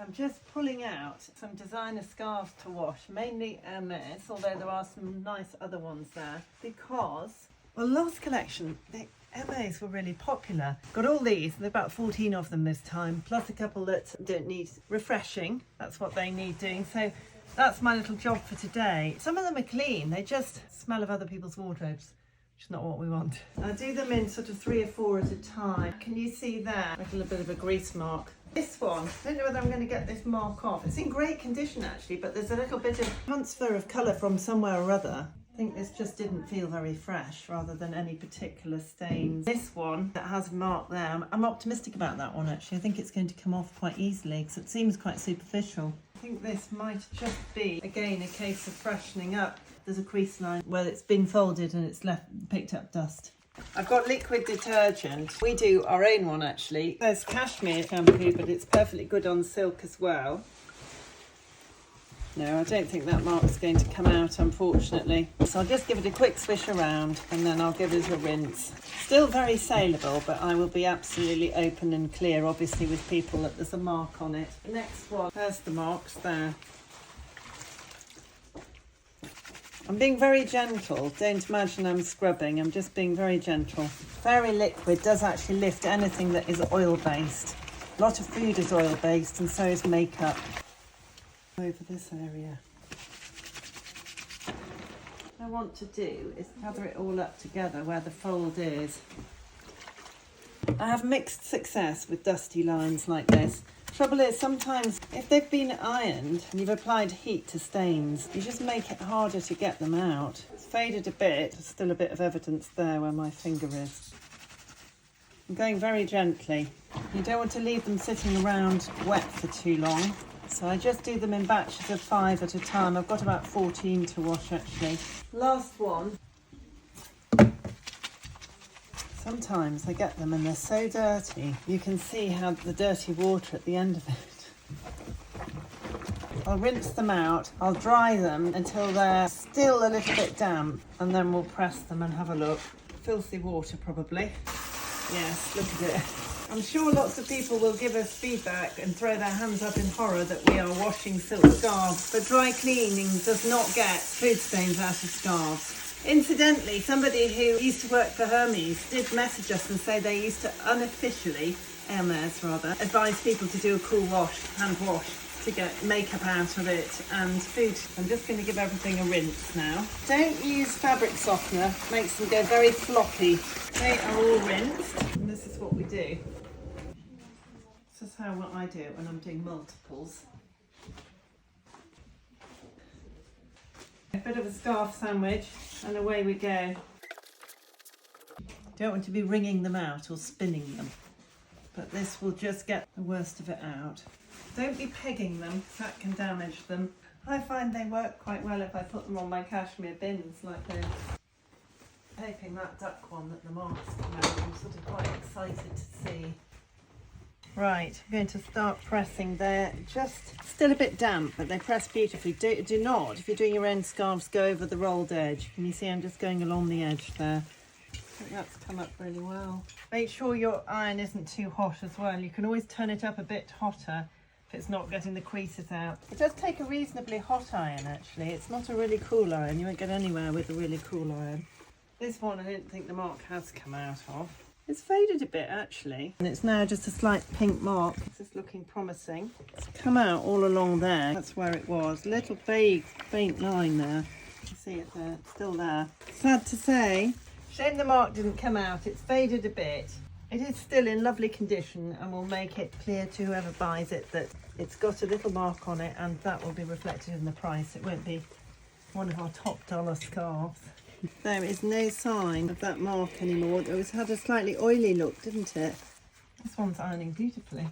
I'm just pulling out some designer scarves to wash, mainly Hermès, although there are some nice other ones there, because, well, last collection, the Hermès were really popular. Got all these, there are about 14 of them this time, plus a couple that don't need refreshing. That's what they need doing. So that's my little job for today. Some of them are clean, they just smell of other people's wardrobes, which is not what we want. I do them in sort of 3 or 4 at a time. Can you see there? Like a little bit of a grease mark. This one, I don't know whether I'm going to get this mark off. It's in great condition actually, but there's a little bit of transfer of colour from somewhere or other. I think this just didn't feel very fresh rather than any particular stains. This one that has a mark there, I'm optimistic about that one actually. I think it's going to come off quite easily because it seems quite superficial. I think this might just be, again, a case of freshening up. There's a crease line where it's been folded and it's picked up dust. I've got liquid detergent. We do our own one actually. There's cashmere shampoo, but it's perfectly good on silk as well. No, I don't think that mark's going to come out, unfortunately. So I'll just give it a quick swish around and then I'll give it a rinse. Still very saleable, but I will be absolutely open and clear, obviously, with people that there's a mark on it. The next one, there's the marks there. I'm being very gentle. Don't imagine I'm scrubbing. I'm just being very gentle. Fairy liquid does actually lift anything that is oil-based. A lot of food is oil-based and so is makeup. Over this area. What I want to do is gather it all up together where the fold is. I have mixed success with dusty lines like this. Trouble is, sometimes if they've been ironed and you've applied heat to stains, you just make it harder to get them out. It's faded a bit, there's still a bit of evidence there where my finger is. I'm going very gently. You don't want to leave them sitting around wet for too long. So I just do them in batches of 5 at a time. I've got about 14 to wash actually. Last one. Sometimes I get them and they're so dirty. You can see how the dirty water at the end of it. I'll rinse them out. I'll dry them until they're still a little bit damp and then we'll press them and have a look. Filthy water probably. Yes, look at it. I'm sure lots of people will give us feedback and throw their hands up in horror that we are washing silk scarves, but dry cleaning does not get food stains out of scarves. Incidentally, somebody who used to work for Hermès did message us and say they used to unofficially, Hermès rather, advise people to do a cool wash, hand wash, to get makeup out of it and food. I'm just going to give everything a rinse now. Don't use fabric softener, makes them go very floppy. They are all rinsed and this is what we do. This is how I do it when I'm doing multiples. A bit of a scarf sandwich and away we go. Don't want to be wringing them out or spinning them, but this will just get the worst of it out. Don't be pegging them, that can damage them. I find they work quite well if I put them on my cashmere bins like this. Hoping that duck one that the marks come out, I'm sort of quite excited to see. Right, I'm going to start pressing. They're just still a bit damp, but they press beautifully. Do not, if you're doing your own scarves, go over the rolled edge. Can you see I'm just going along the edge there? I think that's come up really well. Make sure your iron isn't too hot as well. You can always turn it up a bit hotter if it's not getting the creases out. It does take a reasonably hot iron actually. It's not a really cool iron. You won't get anywhere with a really cool iron. This one I don't think the mark has come out of. It's faded a bit actually, and it's now just a slight pink mark. This is looking promising. It's come out all along there. That's where it was. Little vague, faint line there. You can see it there, it's still there. Sad to say, shame the mark didn't come out. It's faded a bit. It is still in lovely condition and will make it clear to whoever buys it that it's got a little mark on it, and that will be reflected in the price. It won't be one of our top dollar scarves. There is no sign of that mark anymore. It had a slightly oily look, didn't it? This one's ironing beautifully.